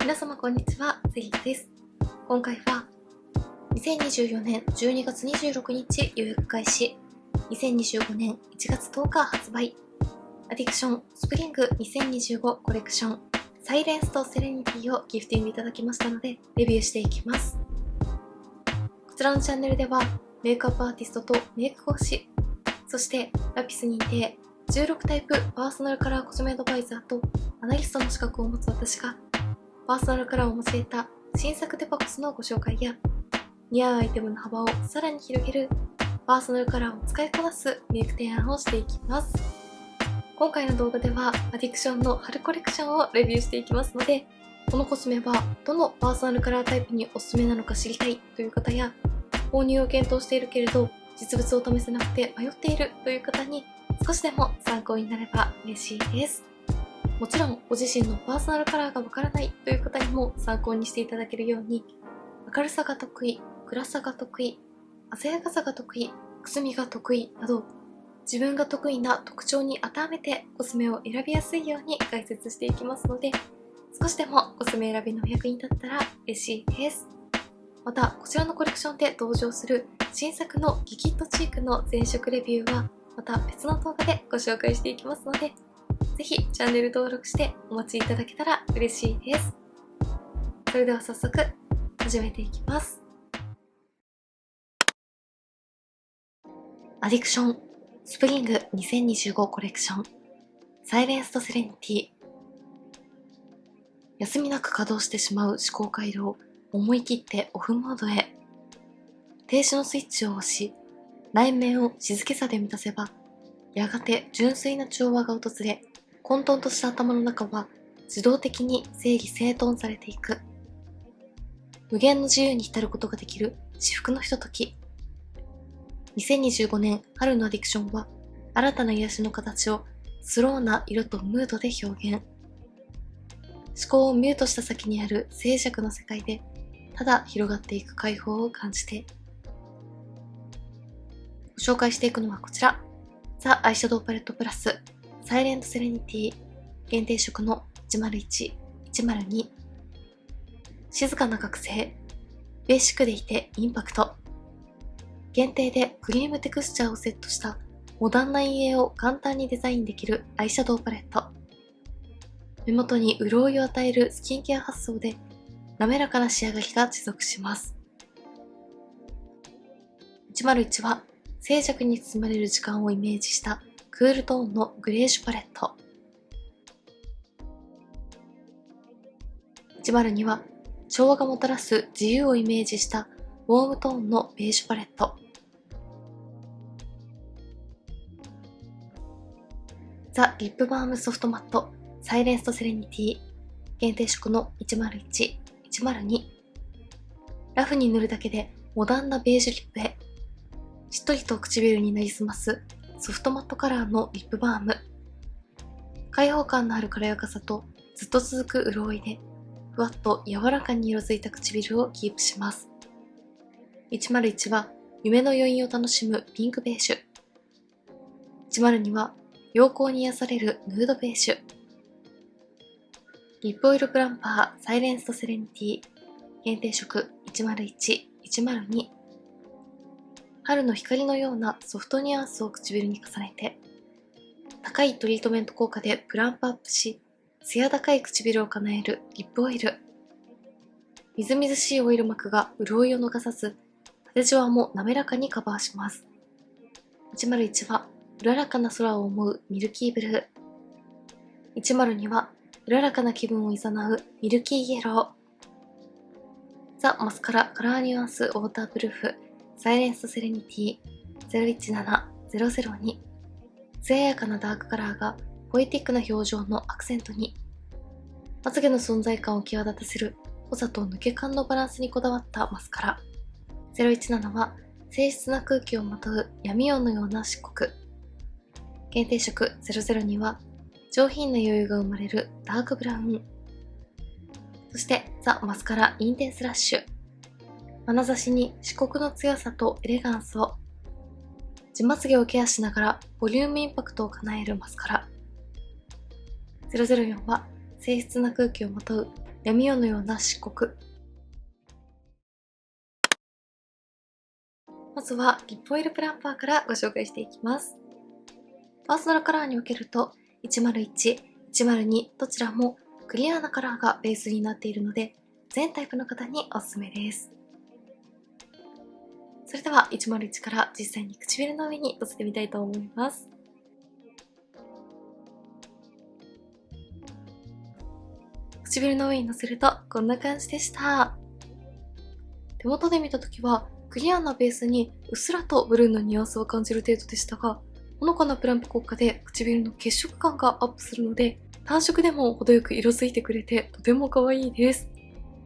皆様こんにちは、セリナです。今回は2024年12月26日予約開始、2025年1月10日発売、アディクションスプリング2025コレクションサイレンスとセレニティをギフティングいただきましたのでレビューしていきます。こちらのチャンネルではメイクアップアーティストとメイク講師、そしてラピス認定16タイプパーソナルカラーコスメアドバイザーとアナリストの資格を持つ私がパーソナルカラーを用いた新作デパコスのご紹介や似合うアイテムの幅をさらに広げるパーソナルカラーを使いこなすメイク提案をしていきます。今回の動画ではアディクションの春コレクションをレビューしていきますので、このコスメはどのパーソナルカラータイプにおすすめなのか知りたいという方や、購入を検討しているけれど実物を試せなくて迷っているという方に少しでも参考になれば嬉しいです。もちろんご自身のパーソナルカラーがわからないという方にも参考にしていただけるように、明るさが得意、暗さが得意、鮮やかさが得意、くすみが得意など自分が得意な特徴に当てはめてコスメを選びやすいように解説していきますので、少しでもコスメ選びのお役に立ったら嬉しいです。またこちらのコレクションで登場する新作のギキッドチークの全色レビューはまた別の動画でご紹介していきますので、ぜひチャンネル登録してお待ちいただけたら嬉しいです。それでは早速始めていきます。アディクションスプリング2025コレクションサイレンスとセレニティ。休みなく稼働してしまう思考回路を思い切ってオフモードへ。停止のスイッチを押し、内面を静けさで満たせば、やがて純粋な調和が訪れ、混沌とした頭の中は自動的に整理整頓されていく。無限の自由に浸ることができる至福のひととき。2025年春のアディクションは新たな癒しの形をスローな色とムードで表現。思考をミュートした先にある静寂の世界でただ広がっていく解放を感じて。ご紹介していくのはこちら。ザ・アイシャドウパレットプラスサイレントセレニティ限定色の101、102。静かな学生、ベーシックでいてインパクト。限定でクリームテクスチャーをセットしたモダンな陰影を簡単にデザインできるアイシャドウパレット。目元に潤いを与えるスキンケア発想で滑らかな仕上がりが持続します。101は静寂に包まれる時間をイメージしたクールトーンのグレージュパレット。102は調和がもたらす自由をイメージしたウォームトーンのベージュパレット。ザ・リップバームソフトマットサイレンスとセレニティ限定色の101、102。ラフに塗るだけでモダンなベージュリップへ。しっとりと唇になりすますソフトマットカラーのリップバーム。開放感のある軽やかさとずっと続く潤いでふわっと柔らかに色づいた唇をキープします。101は夢の余韻を楽しむピンクベージュ。102は陽光に癒されるヌードベージュ。リップオイルプランパーサイレンスとセレニティ限定色101、102。春の光のようなソフトニュアンスを唇に重ねて、高いトリートメント効果でプランプアップし、艶高い唇を叶えるリップオイル。みずみずしいオイル膜が潤いを逃さず、縦じわも滑らかにカバーします。101はうららかな空を思うミルキーブルー。102はうららかな気分を誘うミルキーイエロー。ザ・マスカラカラーニュアンスウォータープルーフサイレンスとセレニティ017、002。艶やかなダークカラーがポエティックな表情のアクセントに。まつげの存在感を際立たせる濃さと抜け感のバランスにこだわったマスカラ。017は静謐な空気をまとう闇夜のような漆黒。限定色002は上品な余裕が生まれるダークブラウン。そしてザ・マスカラインテンスラッシュ。眼差しに漆黒の強さとエレガンスを。地まつげをケアしながらボリュームインパクトを叶えるマスカラ。004は静謐な空気をまとう闇夜のような漆黒。まずはリップオイルプランパーからご紹介していきます。パーソナルカラーに分けると101、102どちらもクリアなカラーがベースになっているので、全タイプの方におすすめです。それでは101から実際に唇の上にのせてみたいと思います。唇の上にのせるとこんな感じでした。手元で見たときはクリアなベースにうっすらとブルーのニュアンスを感じる程度でしたが、ほのかなプランプ効果で唇の血色感がアップするので、単色でも程よく色づいてくれてとても可愛いです。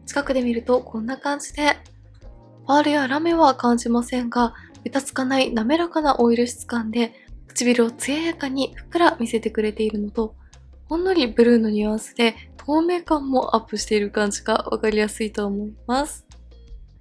近くで見るとこんな感じで、パールやラメは感じませんが、べたつかない滑らかなオイル質感で唇を艶やかにふっくら見せてくれているのと、ほんのりブルーのニュアンスで透明感もアップしている感じがわかりやすいと思います。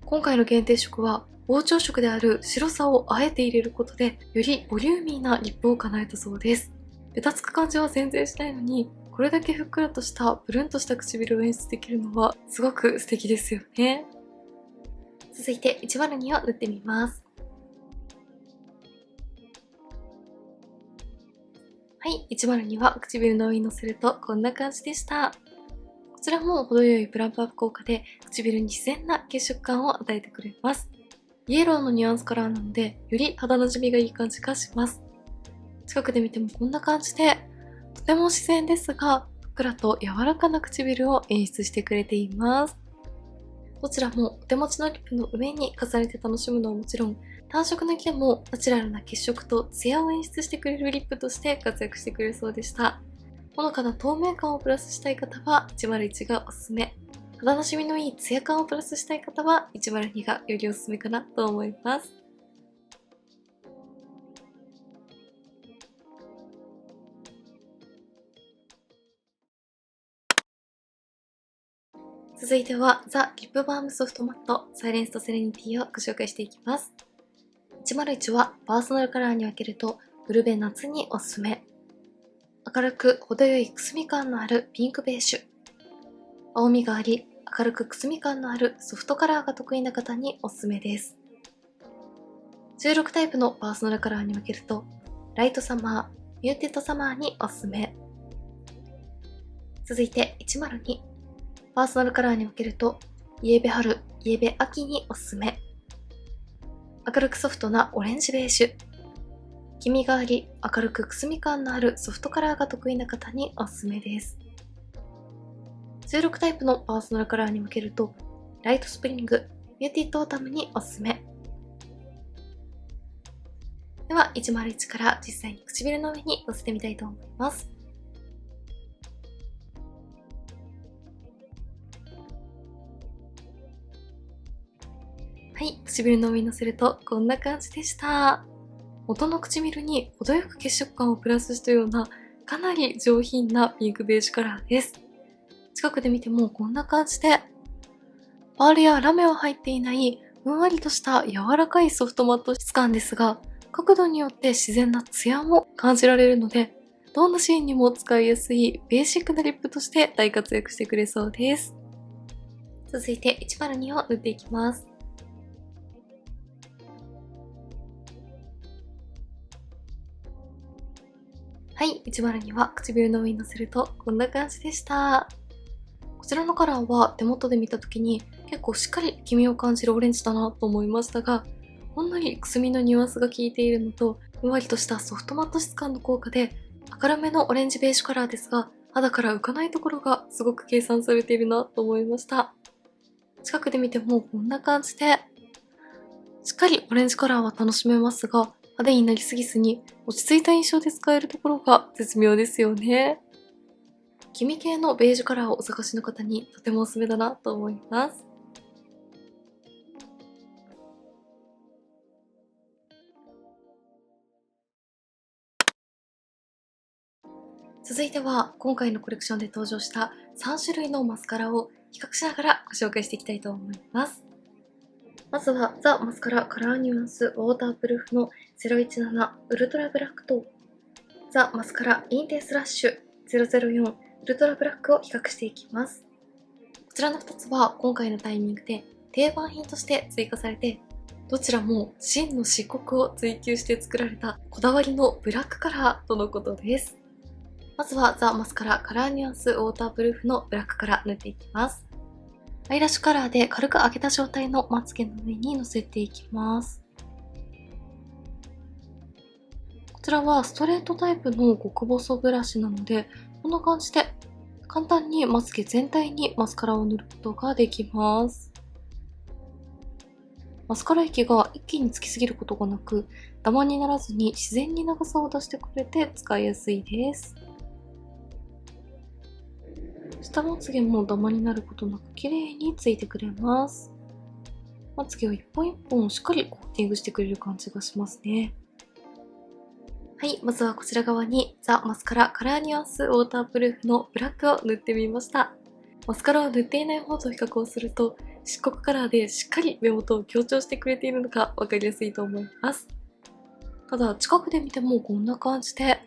今回の限定色は膨張色である白さをあえて入れることで、よりボリューミーなリップを叶えたそうです。べたつく感じは全然しないのに、これだけふっくらとしたプルンとした唇を演出できるのはすごく素敵ですよね。続いて102を塗ってみます。はい、102は唇の上にのせるとこんな感じでした。こちらも程よいプランプアップ効果で唇に自然な血色感を与えてくれます。イエローのニュアンスカラーなので、より肌なじみがいい感じがします。近くで見てもこんな感じで、とても自然ですが、ふっくらと柔らかな唇を演出してくれています。どちらもお手持ちのリップの上に重ねて楽しむのはもちろん、単色抜きでもナチュラルな血色とツヤを演出してくれるリップとして活躍してくれるそうでした。ほのかな透明感をプラスしたい方は101がおすすめ。肌なじみのいいツヤ感をプラスしたい方は102がよりおすすめかなと思います。続いてはザ・リップバームソフトマットサイレンストセレニティをご紹介していきます。101はパーソナルカラーに分けるとブルベ夏におすすめ。明るく程よいくすみ感のあるピンクベージュ。青みがあり明るくくすみ感のあるソフトカラーが得意な方におすすめです。16タイプのパーソナルカラーに分けるとライトサマー、ミューテッドサマーにおすすめ。続いて102。パーソナルカラーに分けるとイエベ春、イエベ秋におすすめ。明るくソフトなオレンジベージュ。黄みがあり明るくくすみ感のあるソフトカラーが得意な方におすすめです。16タイプのパーソナルカラーに分けるとライトスプリング、ビューティートータムにおすすめ。では101から実際に唇の上にのせてみたいと思います。はい、唇の上にのせるとこんな感じでした。元の唇に程よく血色感をプラスしたようなかなり上品なピンクベージュカラーです。近くで見てもこんな感じで、パールやラメは入っていないふんわりとした柔らかいソフトマット質感ですが、角度によって自然なツヤも感じられるので、どんなシーンにも使いやすいベーシックなリップとして大活躍してくれそうです。続いて102を塗っていきます。はい、102は唇の上にのせるとこんな感じでした。こちらのカラーは手元で見た時に結構しっかり黄身を感じるオレンジだなと思いましたが、ほんのりくすみのニュアンスが効いているのと、ふんわりとしたソフトマット質感の効果で、明るめのオレンジベージュカラーですが、肌から浮かないところがすごく計算されているなと思いました。近くで見てもこんな感じで、しっかりオレンジカラーは楽しめますが、派手になりすぎずに落ち着いた印象で使えるところが絶妙ですよね。黄身系のベージュカラーをお探しの方にとてもおすすめだなと思います。続いては今回のコレクションで登場した3種類のマスカラを比較しながらご紹介していきたいと思います。まずはザ・マスカラカラーニュアンスウォータープルーフの017ウルトラブラックとザ・マスカラインテンスラッシュ004ウルトラブラックを比較していきます。こちらの2つは今回のタイミングで定番品として追加されて、どちらも真の漆黒を追求して作られたこだわりのブラックカラーとのことです。まずはザ・マスカラカラーニュアンスウォータープルーフのブラックから塗っていきます。アイラッシュカラーで軽く開けた状態のまつげの上にのせていきます。こちらはストレートタイプの極細ブラシなので、こんな感じで簡単にまつげ全体にマスカラを塗ることができます。マスカラ液が一気につきすぎることがなく、ダマにならずに自然に長さを出してくれて使いやすいです。下まつげもダマになることなく綺麗についてくれます。まつげを一本一本しっかりコーティングしてくれる感じがしますね。はい、まずはこちら側にザ・マスカラカラーニュアンスウォータープルーフのブラックを塗ってみました。マスカラを塗っていない方と比較をすると、漆黒カラーでしっかり目元を強調してくれているのがわかりやすいと思います。ただ近くで見てもこんな感じで、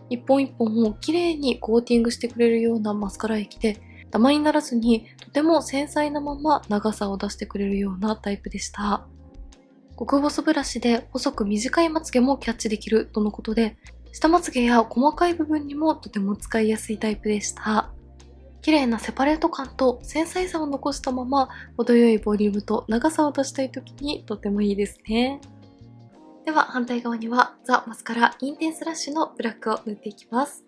一本一本を綺麗にコーティングしてくれるようなマスカラ液で、ダマにならずにとても繊細なまま長さを出してくれるようなタイプでした。極細ブラシで細く短いまつげもキャッチできるとのことで、下まつげや細かい部分にもとても使いやすいタイプでした。綺麗なセパレート感と繊細さを残したまま、程よいボリュームと長さを出したい時にとてもいいですね。では反対側にはザ・マスカラインテンスラッシュのブラックを塗っていきます。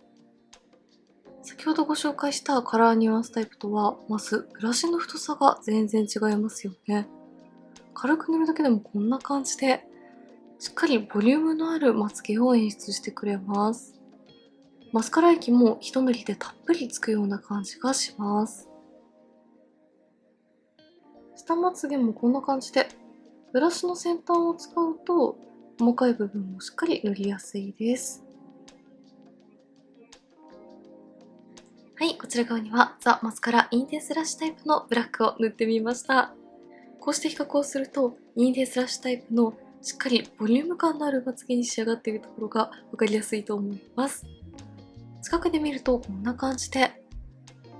先ほどご紹介したカラーニュアンスタイプとは、まずブラシの太さが全然違いますよね。軽く塗るだけでもこんな感じで、しっかりボリュームのあるまつげを演出してくれます。マスカラ液も一塗りでたっぷりつくような感じがします。下まつげもこんな感じで、ブラシの先端を使うと細かい部分もしっかり塗りやすいです。はい、こちら側にはザ・マスカラインテンスラッシュタイプのブラックを塗ってみました。こうして比較をすると、インテンスラッシュタイプのしっかりボリューム感のあるまつげに仕上がっているところがわかりやすいと思います。近くで見るとこんな感じで、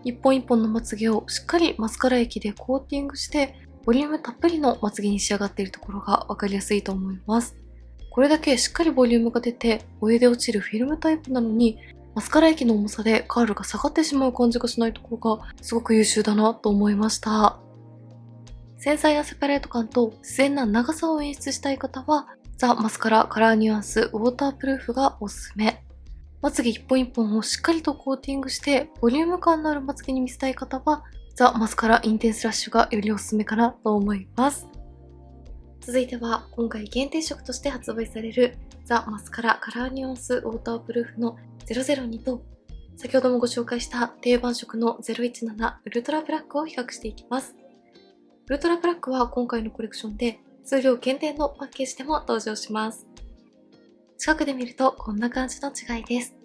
一本一本のまつげをしっかりマスカラ液でコーティングして、ボリュームたっぷりのまつげに仕上がっているところがわかりやすいと思います。これだけしっかりボリュームが出て、お湯で落ちるフィルムタイプなのに、マスカラ液の重さでカールが下がってしまう感じがしないところがすごく優秀だなと思いました。繊細なセパレート感と自然な長さを演出したい方は、ザ・マスカラカラーニュアンスウォータープルーフがおすすめ。まつげ一本一本をしっかりとコーティングして、ボリューム感のあるまつげに見せたい方は、ザ・マスカラインテンスラッシュがよりおすすめかなと思います。続いては、今回限定色として発売されるザ・マスカラカラーニュアンスウォータープルーフの002と、先ほどもご紹介した定番色の017ウルトラブラックを比較していきます。ウルトラブラックは今回のコレクションで数量限定のパッケージでも登場します。近くで見るとこんな感じの違いです。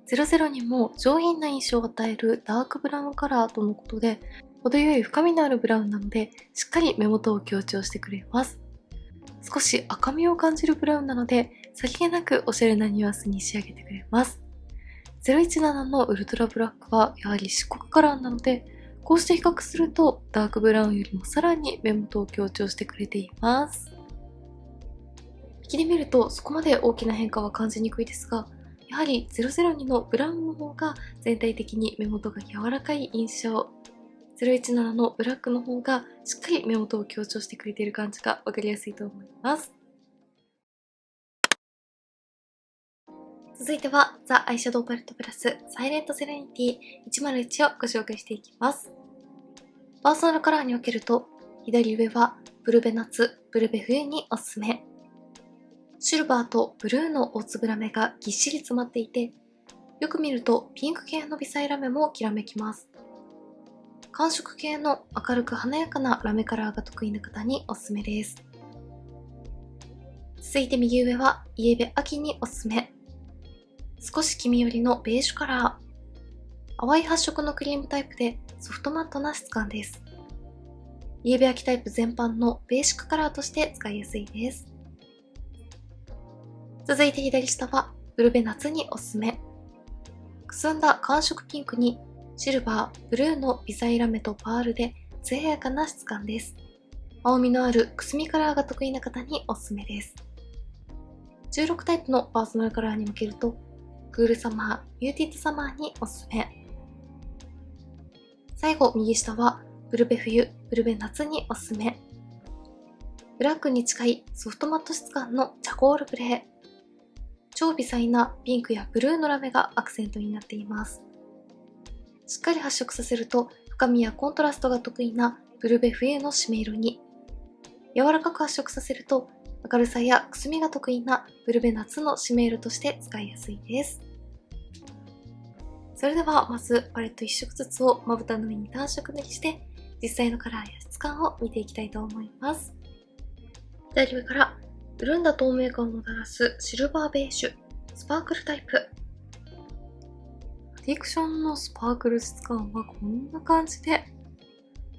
00にも上品な印象を与えるダークブラウンカラーとのことで、程よい深みのあるブラウンなので、しっかり目元を強調してくれます。少し赤みを感じるブラウンなので、さりげなくおしゃれなニュアンスに仕上げてくれます。017のウルトラブラックはやはり漆黒カラーなので、こうして比較するとダークブラウンよりもさらに目元を強調してくれています。引きで見るとそこまで大きな変化は感じにくいですが、やはり002のブラウンの方が全体的に目元が柔らかい印象、017のブラックの方がしっかり目元を強調してくれている感じがわかりやすいと思います。続いてはザ・アイシャドウパレットプラスサイレントセレニティ101をご紹介していきます。パーソナルカラーに分けると、左上はブルベ夏、ブルベ冬におすすめ。シルバーとブルーの大粒ラメがぎっしり詰まっていて、よく見るとピンク系の微細ラメもきらめきます。寒色系の明るく華やかなラメカラーが得意な方におすすめです。続いて右上はイエベ秋におすすめ。少し黄身寄りのベージュカラー。淡い発色のクリームタイプでソフトマットな質感です。イエベ秋タイプ全般のベーシックカラーとして使いやすいです。続いて左下はブルベ夏におすすめ。くすんだ寒色ピンクにシルバー、ブルーの微細ラメとパールで艶やかな質感です。青みのあるくすみカラーが得意な方におすすめです。16タイプのパーソナルカラーに分けると、クールサマー、ミューティッドサマーにおすすめ。最後、右下はブルベ冬、ブルベ夏におすすめ。ブラックに近いソフトマット質感のチャコールグレー。超微細なピンクやブルーのラメがアクセントになっています。しっかり発色させると深みやコントラストが得意なブルベ冬の締め色に。柔らかく発色させると明るさやくすみが得意なブルベ夏の締め色として使いやすいです。それではまずパレット1色ずつをまぶたの上に単色塗りして実際のカラーや質感を見ていきたいと思います。左上から潤んだ透明感をもたらすシルバーベージュ、スパークルタイプ。アディクションのスパークル質感はこんな感じで、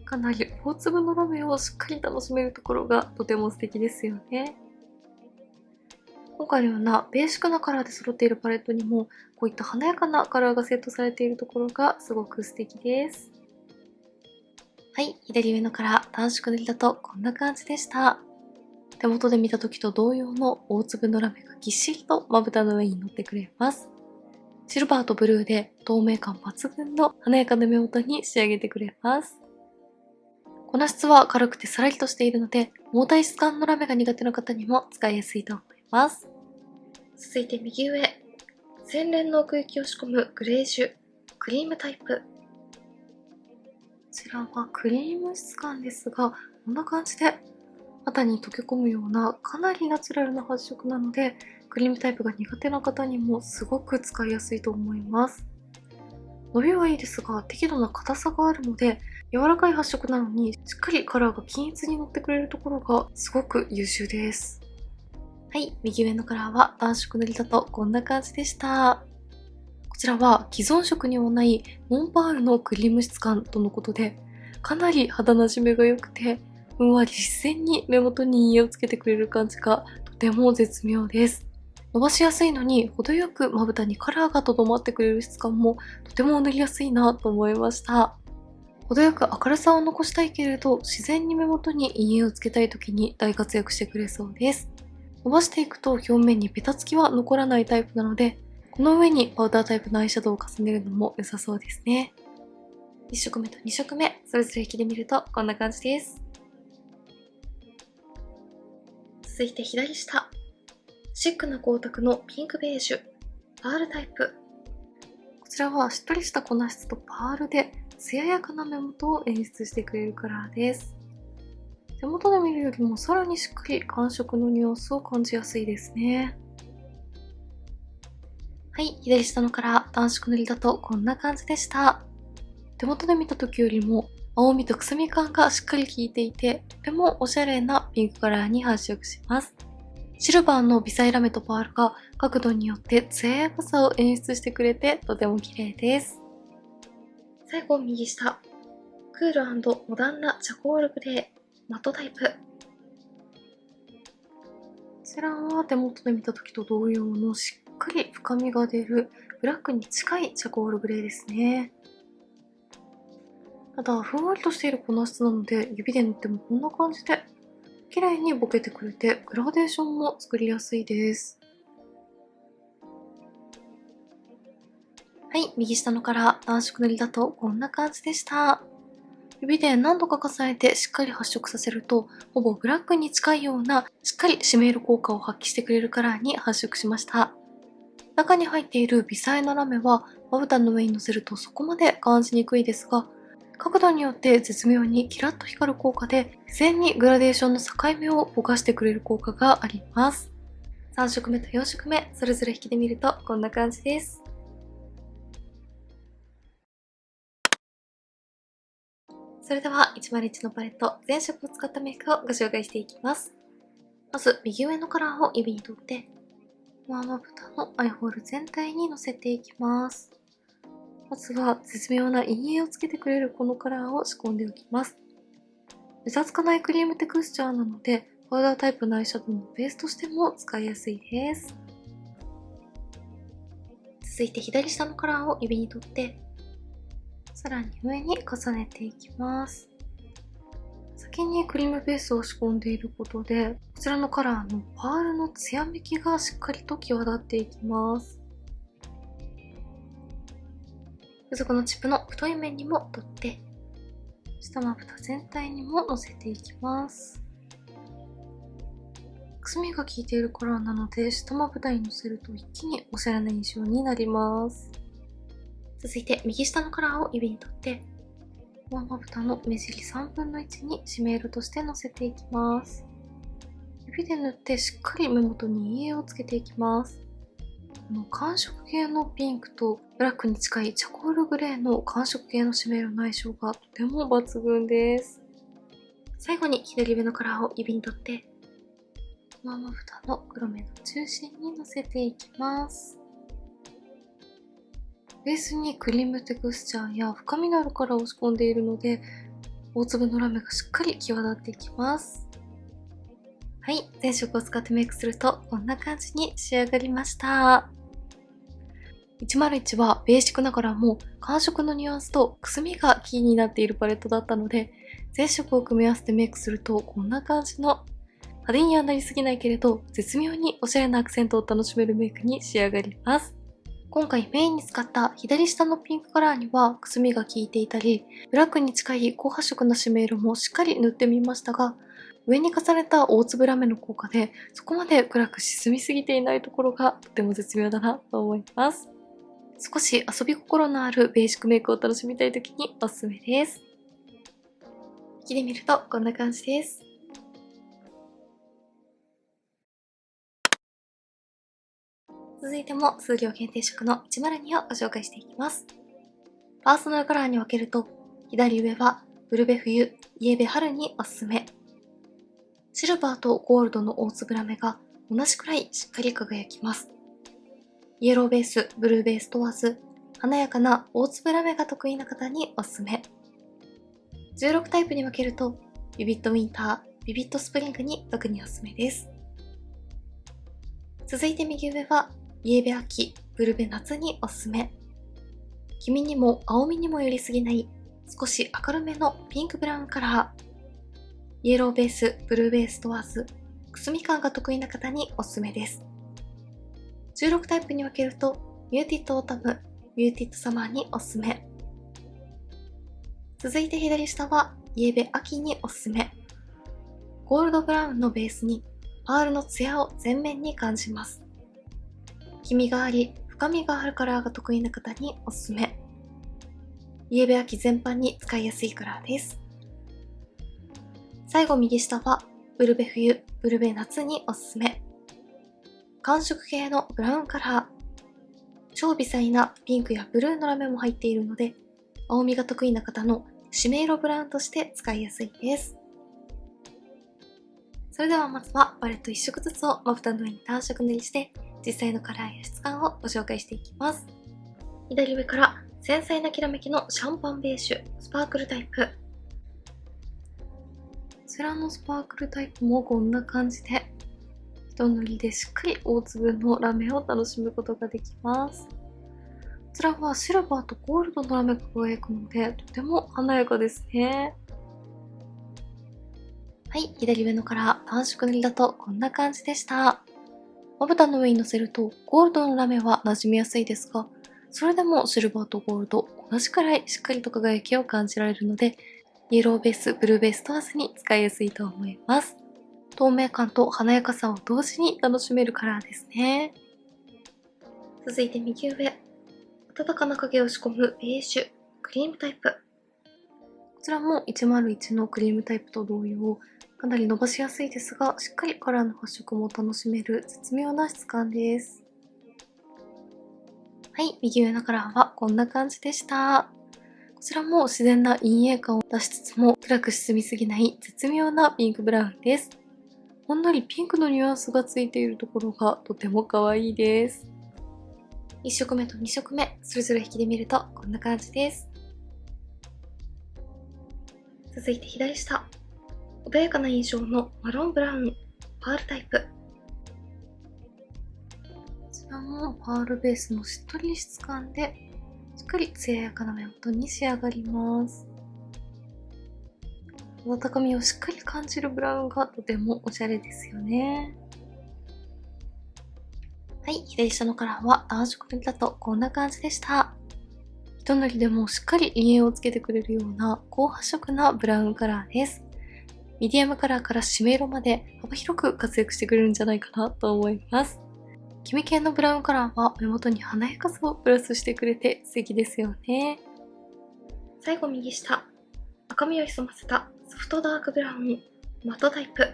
かなり大粒のラメをしっかり楽しめるところがとても素敵ですよね。今回のようなベーシックなカラーで揃っているパレットにもこういった華やかなカラーがセットされているところがすごく素敵です。はい、左上のカラー単色塗りだとこんな感じでした。手元で見た時と同様の大粒のラメがぎっしりとまぶたの上に乗ってくれます。シルバーとブルーで透明感抜群の華やかな目元に仕上げてくれます。粉質は軽くてさらりとしているので、重たい質感のラメが苦手な方にも使いやすいと思います。続いて右上、洗練の奥行きを仕込むグレージュ、クリームタイプ。こちらはクリーム質感ですが、こんな感じで肌に溶け込むようなかなりナチュラルな発色なので、クリームタイプが苦手な方にもすごく使いやすいと思います。伸びはいいですが、適度な硬さがあるので、柔らかい発色なのにしっかりカラーが均一に乗ってくれるところがすごく優秀です。はい、右上のカラーは暖色塗りだとこんな感じでした。こちらは既存色にはないモンパールのクリーム質感とのことで、かなり肌なじみが良くて、ふんわり自然に目元に陰影をつけてくれる感じがとても絶妙です。伸ばしやすいのに程よくまぶたにカラーがとどまってくれる質感もとても塗りやすいなと思いました。程よく明るさを残したいけれど自然に目元に陰影をつけたい時に大活躍してくれそうです。伸ばしていくと表面にベタつきは残らないタイプなので、この上にパウダータイプのアイシャドウを重ねるのも良さそうですね。1色目と2色目、それぞれ引きで見るとこんな感じです。続いて左下。シックな光沢のピンクベージュ、パールタイプ。こちらはしっとりした粉質とパールで艶やかな目元を演出してくれるカラーです。手元で見るよりもさらにしっかり寒色のニュアンスを感じやすいですね。はい、左下のカラー、暖色塗りだとこんな感じでした。手元で見た時よりも青みとくすみ感がしっかり効いていて、とてもおしゃれなピンクカラーに発色します。シルバーの微細ラメとパールが角度によって艶やかさを演出してくれてとても綺麗です。最後右下、クール&モダンなチャコールグレー、マットタイプ。こちらは手元で見た時と同様のしっかり深みが出るブラックに近いチャコールグレーですね。ただ、ふんわりとしている粉質なので、指で塗ってもこんな感じで、綺麗にぼけてくれて、グラデーションも作りやすいです。はい、右下のカラー、暖色塗りだとこんな感じでした。指で何度か重ねてしっかり発色させると、ほぼブラックに近いような、しっかり締める効果を発揮してくれるカラーに発色しました。中に入っている微細なラメは、まぶたの上にのせるとそこまで感じにくいですが、角度によって絶妙にキラッと光る効果で、自然にグラデーションの境目をぼかしてくれる効果があります。3色目と4色目、それぞれ引きで見るとこんな感じです。それでは101のパレット全色を使ったメイクをご紹介していきます。まず右上のカラーを指に取って、まぶたのアイホール全体にのせていきます。まずは絶妙な陰影をつけてくれるこのカラーを仕込んでおきます。目立つかないクリームテクスチャーなので、パウダータイプのアイシャドウのベースとしても使いやすいです。続いて左下のカラーを指に取って、さらに上に重ねていきます。先にクリームベースを仕込んでいることで、こちらのカラーのパールのツヤめきがしっかりと際立っていきます。付属のチップの太い面にも取って、下まぶた全体にものせていきます。くすみが効いているカラーなので、下まぶたにのせると一気におしゃれな印象になります。続いて右下のカラーを指に取って、上まぶたの目尻3分の1にシメールとしてのせていきます。指で塗ってしっかり目元に陰影をつけていきます。この寒色系のピンクとブラックに近いチャコールグレーの寒色系のシメールの相性がとても抜群です。最後に左上のカラーを指に取って、上まぶたの黒目の中心にのせていきます。ベースにクリームテクスチャーや深みのあるカラーを仕込んでいるので、大粒のラメがしっかり際立っていきます。はい、全色を使ってメイクするとこんな感じに仕上がりました。101はベーシックながらも寒色のニュアンスとくすみがキーになっているパレットだったので、全色を組み合わせてメイクするとこんな感じの派手にはなりすぎないけれど絶妙におしゃれなアクセントを楽しめるメイクに仕上がります。今回メインに使った左下のピンクカラーにはくすみが効いていたり、ブラックに近い高発色なシメールもしっかり塗ってみましたが、上に重ねた大粒ラメの効果でそこまで暗く沈みすぎていないところがとても絶妙だなと思います。少し遊び心のあるベーシックメイクを楽しみたい時におすすめです。引きで見るとこんな感じです。続いても数量限定色の102をご紹介していきます。パーソナルカラーに分けると、左上はブルベ冬、イエベ春におすすめ。シルバーとゴールドの大粒ラメが同じくらいしっかり輝きます。イエローベース、ブルーベース問わず、華やかな大粒ラメが得意な方におすすめ。16タイプに分けると、ビビットウィンター、ビビットスプリングに特におすすめです。続いて右上は、イエベ秋、ブルベ夏におすすめ。黄身にも青みにも寄りすぎない、少し明るめのピンクブラウンカラー。イエローベース、ブルーベース問わず、くすみ感が得意な方におすすめです。16タイプに分けると、ミューティッドオータム、ミューティッドサマーにおすすめ。続いて左下は、イエベ秋におすすめ。ゴールドブラウンのベースに、パールのツヤを全面に感じます。黄みがあり、深みがあるカラーが得意な方におすすめ。イエベ秋全般に使いやすいカラーです。最後右下は、ブルベ冬、ブルベ夏におすすめ。寒色系のブラウンカラー。超微細なピンクやブルーのラメも入っているので、青みが得意な方の締め色ブラウンとして使いやすいです。それではまずはパレット1色ずつをまぶたの上に単色塗りして、実際のカラーや質感をご紹介していきます。左上から繊細なきらめきのシャンパンベージュ、スパークルタイプ。こちらのスパークルタイプもこんな感じで、一塗りでしっかり大粒のラメを楽しむことができます。こちらはシルバーとゴールドのラメが輝くので、とても華やかですね。はい、左上のカラー、単色塗りだとこんな感じでした。まぶたの上にのせるとゴールドのラメは馴染みやすいですが、それでもシルバーとゴールド同じくらいしっかりと輝きを感じられるので、イエローベース、ブルーベース問わずに使いやすいと思います。透明感と華やかさを同時に楽しめるカラーですね。続いて右上、暖かな影を仕込むベージュ、クリームタイプ。こちらも101のクリームタイプと同様、かなり伸ばしやすいですが、しっかりカラーの発色も楽しめる絶妙な質感です。はい、右上のカラーはこんな感じでした。こちらも自然な陰影感を出しつつも暗く沈みすぎない絶妙なピンクブラウンです。ほんのりピンクのニュアンスがついているところがとても可愛いです。1色目と2色目、それぞれ引きで見るとこんな感じです。続いて左下。穏やかな印象のマロンブラウン、パールタイプ。こちらもパールベースのしっとり質感で、しっかり艶やかな目元に仕上がります。温かみをしっかり感じるブラウンがとてもおしゃれですよね。はい、左下のカラーは暖色塗りだとこんな感じでした。一塗りでもしっかり陰影をつけてくれるような高発色なブラウンカラーです。ミディアムカラーから締め色まで幅広く活躍してくれるんじゃないかなと思います。黄身系のブラウンカラーは目元に華やかさをプラスしてくれて素敵ですよね。最後右下、赤みを潜ませたソフトダークブラウンマットタイプ。こ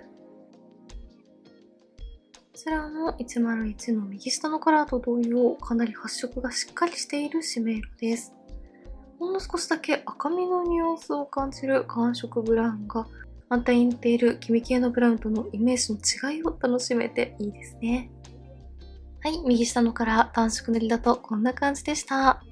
ちらの101の右下のカラーと同様、かなり発色がしっかりしている締め色です。ほんの少しだけ赤みのニュアンスを感じる寒色ブラウンが反対に似ている黄身系のブラウンとのイメージの違いを楽しめていいですね。はい、右下のカラー暖色塗りだとこんな感じでした。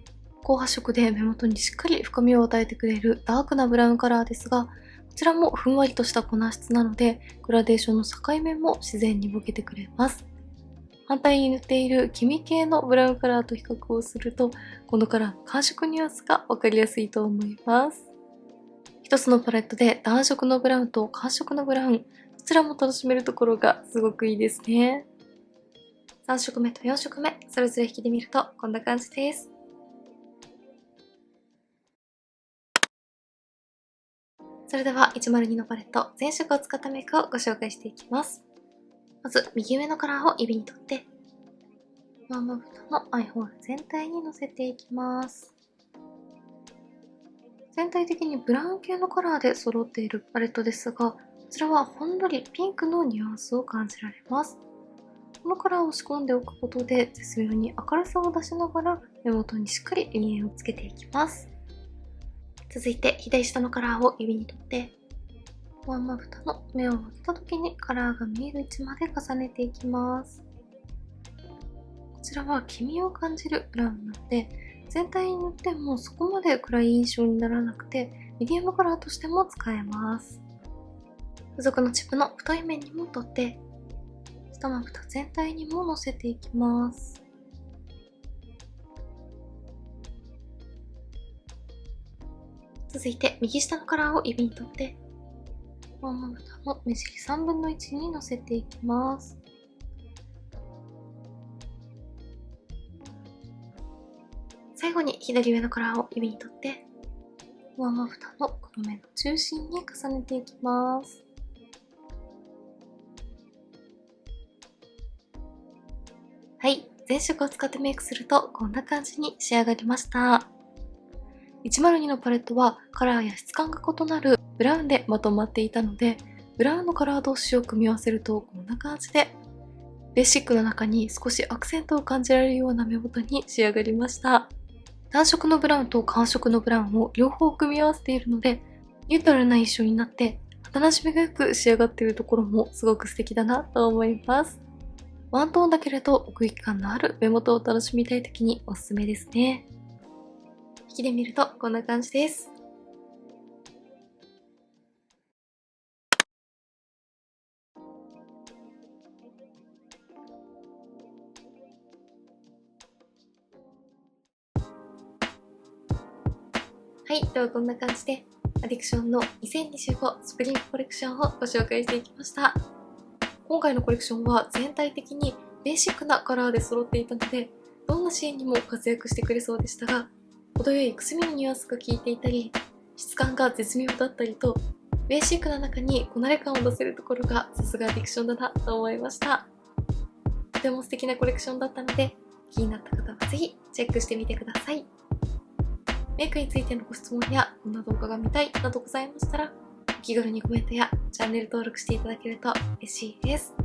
高発色で目元にしっかり深みを与えてくれるダークなブラウンカラーですが、こちらもふんわりとした粉質なので、グラデーションの境目も自然にぼけてくれます。反対に塗っている黄身系のブラウンカラーと比較をすると、このカラーの寒色ニュアンスがわかりやすいと思います。一つのパレットで暖色のブラウンと寒色のブラウン、どちらも楽しめるところがすごくいいですね。3色目と4色目、それぞれ引きで見るとこんな感じです。それでは102のパレット全色を使ったメイクをご紹介していきます。まず右上のカラーを指に取って、ワンまぶたのアイホール全体にのせていきます。全体的にブラウン系のカラーで揃っているパレットですが、こちらはほんのりピンクのニュアンスを感じられます。このカラーを仕込んでおくことで絶妙に明るさを出しながら目元にしっかり陰影をつけていきます。続いて左下のカラーを指に取って、ワンまぶたの目を開けた時にカラーが見える位置まで重ねていきます。こちらは黄身を感じるブラウンなので、全体に塗ってもそこまで暗い印象にならなくて、ミディアムカラーとしても使えます。付属のチップの太い面にも取って、下まぶた全体にものせていきます。続いて右下のカラーを指に取って、ワンまぶたの目尻3分の1にのせていきます。最後に左上のカラーを指に取って、ワンまぶたの黒目の中心に重ねていきます。はい、全色を使ってメイクするとこんな感じに仕上がりました。102のパレットはカラーや質感が異なるブラウンでまとまっていたので、ブラウンのカラー同士を組み合わせるとこんな感じで、ベーシックの中に少しアクセントを感じられるような目元に仕上がりました。暖色のブラウンと寒色のブラウンを両方組み合わせているので、ニュートラルな印象になって肌なじみがよく仕上がっているところもすごく素敵だなと思います。ワントーンだけれど奥行き感のある目元を楽しみたいときにおすすめですね。引きで見るとこんな感じです。はい、ではこんな感じでアディクションの2025スプリングコレクションをご紹介していきました。今回のコレクションは全体的にベーシックなカラーで揃っていたので、どんなシーンにも活躍してくれそうでしたが、程よいくすみのニュアンスが効いていたり、質感が絶妙だったりと、ベーシックな中にこなれ感を出せるところがさすがアディクションだなと思いました。とても素敵なコレクションだったので、気になった方はぜひチェックしてみてください。メイクについてのご質問やこんな動画が見たいなどございましたら、お気軽にコメントやチャンネル登録していただけると嬉しいです。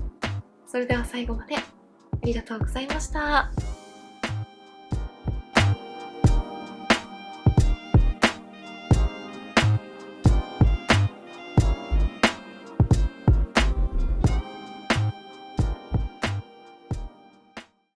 それでは最後までありがとうございました。